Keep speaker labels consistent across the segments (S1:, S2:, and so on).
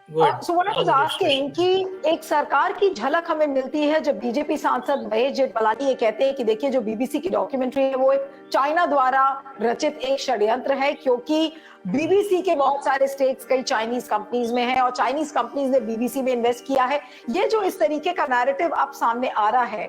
S1: Good.
S2: So what I was asking कि एक सरकार की झलक हमें मिलती है जब बीजेपी सांसद महेश जेठमलानी ये कहते हैं कि देखिए जो बीबीसी की डॉक्यूमेंट्री है वो एक चाइना द्वारा रचित एक षड्यंत्र है, क्योंकि बीबीसी के बहुत सारे स्टेक्स कई चाइनीज कंपनीज में है और चाइनीज कंपनीज ने बीबीसी में इन्वेस्ट किया है। ये जो इस तरीके का नैरेटिव अब सामने आ रहा है,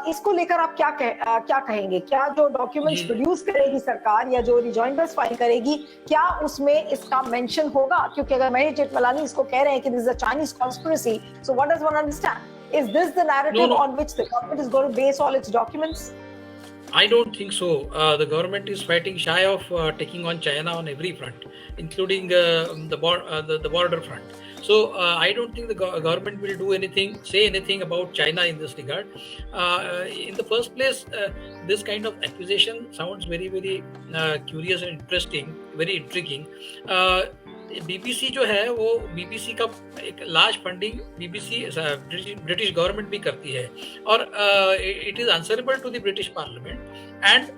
S2: इसको लेकर आप क्या कहेंगे? क्या जो डॉक्यूमेंट्स प्रोड्यूस करेगी सरकार या जो रिजॉइंडर्स फाइल करेगी, क्या उसमें इसका मेंशन होगा? क्योंकि अगर महेश जेठमलानी इसको कह रहे हैं कि this is a Chinese conspiracy, so what does one understand? Is this the narrative on which the government is going to base all its documents?
S1: I don't think so. The government is fighting shy of taking on China on every front, including the border front. So I don't think the government will do anything, say anything about China in this regard. In the first place, this kind of accusation sounds very, very curious and interesting, very intriguing. BBC जो है वो BBC का एक large funding BBC British government भी करती है और it is answerable to the British Parliament and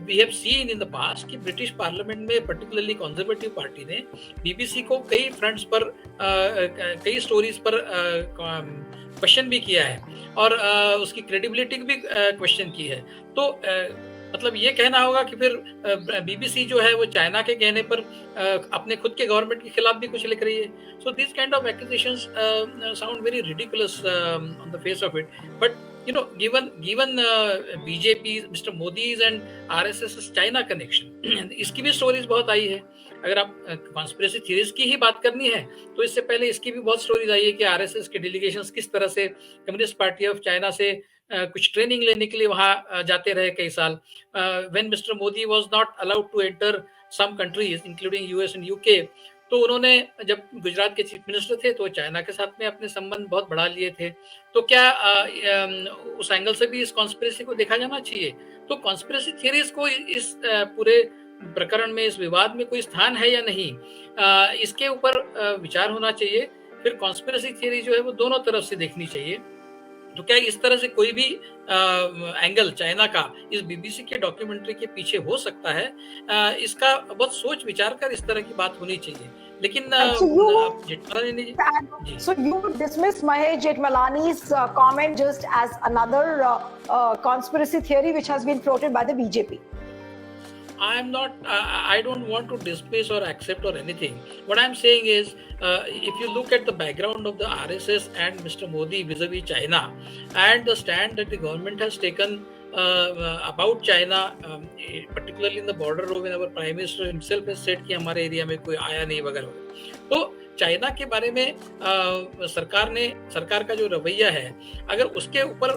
S1: we have seen in the past कि ब्रिटिश पार्लियामेंट में पर्टिकुलरली कंजर्वेटिव पार्टी ने बीबीसी को कई फ्रंट्स पर कई स्टोरीज पर क्वेश्चन भी किया है और उसकी क्रेडिबिलिटी भी क्वेश्चन की है। तो मतलब ये कहना होगा कि फिर बीबीसी जो है वो चाइना के कहने पर अपने खुद के गवर्नमेंट के खिलाफ भी कुछ लिख रही है। So this kind of accusations sound very ridiculous on the face of it, but you know, given BJP, Mr. Modi's and RSS's China connection, इसकी भी स्टोरीज बहुत आई है। अगर आप कॉन्स्पिरेसी थ्योरीज की ही बात करनी है तो इससे पहले इसकी भी बहुत स्टोरीज आई है कि आरएसएस के डेलीगेशंस किस तरह से कम्युनिस्ट पार्टी ऑफ चाइना से कुछ ट्रेनिंग लेने के लिए वहां जाते रहे कई साल। When Mr Modi was not allowed to enter some countries including US and UK, तो उन्होंने जब गुजरात के चीफ मिनिस्टर थे तो चाइना के साथ में अपने संबंध बहुत बढ़ा लिए थे। तो क्या उस एंगल से भी इस कॉन्स्पिरेसी को देखा जाना चाहिए? तो कॉन्स्पिरेसी थियरीज को इस पूरे प्रकरण में, इस विवाद में कोई स्थान है या नहीं, इसके ऊपर विचार होना चाहिए। फिर कॉन्स्पिरेसी थियरी जो है वो दोनों तरफ से देखनी चाहिए। तो क्या इस तरह से कोई भी एंगल चाइना का इस बीबीसी के डॉक्यूमेंट्री के पीछे हो सकता है? इसका बहुत सोच विचार कर इस तरह की बात होनी चाहिए। लेकिन
S2: So you would dismiss Mahesh Jethmalani's comment just as another conspiracy theory which has been floated by the BJP?
S1: I don't want to dismiss or accept or anything. What I'm saying is, if you look at the background of the RSS and Mr. Modi vis-a-vis China and the stand that the government has taken about China, particularly in the border when our Prime Minister himself has said कि हमारे area में कोई आया नहीं वगैरह, तो China के बारे में सरकार का जो रवैया है, अगर उसके ऊपर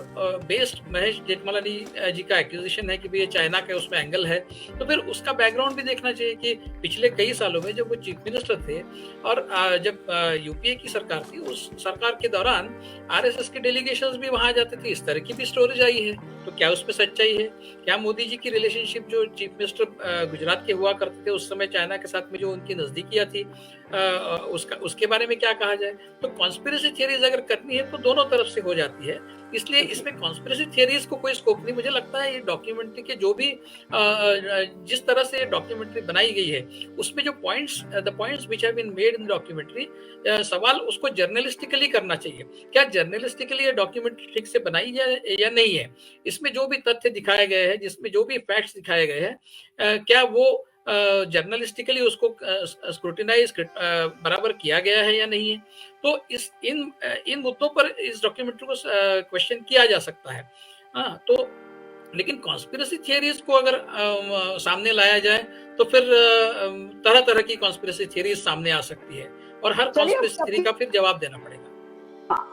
S1: बेस्ड महेश जेठमलानी जी का एक्यूजेशन है कि ये चाइना का उसमें एंगल है, तो फिर उसका बैकग्राउंड भी देखना चाहिए कि पिछले कई सालों में जब वो चीफ मिनिस्टर थे और जब यूपीए की सरकार थी, उस सरकार के दौरान आरएसएस के डेलीगेशंस भी वहां जाते थे। इस तरह की भी स्टोरेज आई है। तो क्या उसमें सच्चाई है? क्या मोदी जी की रिलेशनशिप जो चीफ मिनिस्टर गुजरात के हुआ करते थे उस समय चाइना के साथ में जो उनकी नजदीकियां थी, उसके बारे में क्या कहा जाए? तो कॉन्स्पिरेसी थियरीज अगर करनी है तो दोनों तरफ से हो जाती है, इसलिए इसमें कॉन्स्पिरेसी थियरीज को कोई स्कोप नहीं। मुझे लगता है ये डॉक्यूमेंट्री के जो भी जिस तरह से डॉक्यूमेंट्री बनाई गई है उसमें जो the points which have been made in documentary, सवाल उसको जर्नलिस्टिकली करना चाहिए। क्या जर्नलिस्टिकली ये डॉक्यूमेंट्री ठीक से बनाई जाए या नहीं है? इसमें जो भी तथ्य दिखाए गए हैं, जिसमें जो भी फैक्ट्स दिखाए गए हैं, क्या वो जर्नलिस्टिकली उसको स्क्रूटिनाइज बराबर किया गया है या नहीं है? तो इन मुद्दों पर इस डॉक्यूमेंट्री को क्वेश्चन किया जा सकता है। तो लेकिन कॉन्स्पिरेसी थियरीज को अगर सामने लाया जाए तो फिर तरह तरह की कॉन्स्पिरेसी थियरीज सामने आ सकती है और हर कॉन्स्पिरेसी थियरी का फिर जवाब देना पड़ेगा।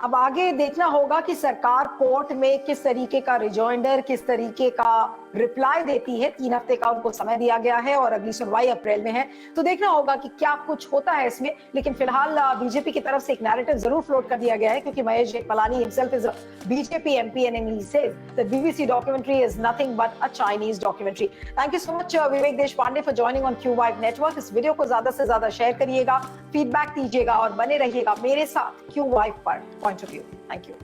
S2: अब आगे देखना होगा कि सरकार कोर्ट में किस तरीके का रिजॉइंडर, किस तरीके का रिप्लाई देती है। 3 हफ्ते का उनको समय दिया गया है और अगली सुनवाई अप्रैल में है, तो देखना होगा कि क्या कुछ होता है इसमें। लेकिन फिलहाल बीजेपी की तरफ से एक नैरेटिव जरूर फ्लोट कर दिया गया है, क्योंकि Mahesh Jethmalani himself is a BJP MP and he says the BBC documentary is nothing but a Chinese documentary. Thank you so much Vivek Deshpande for joining on Q network. इस वीडियो को ज्यादा से ज्यादा शेयर करिएगा, फीडबैक दीजिएगा और बने रहिएगा मेरे साथ क्यू पर point of view. Thank you.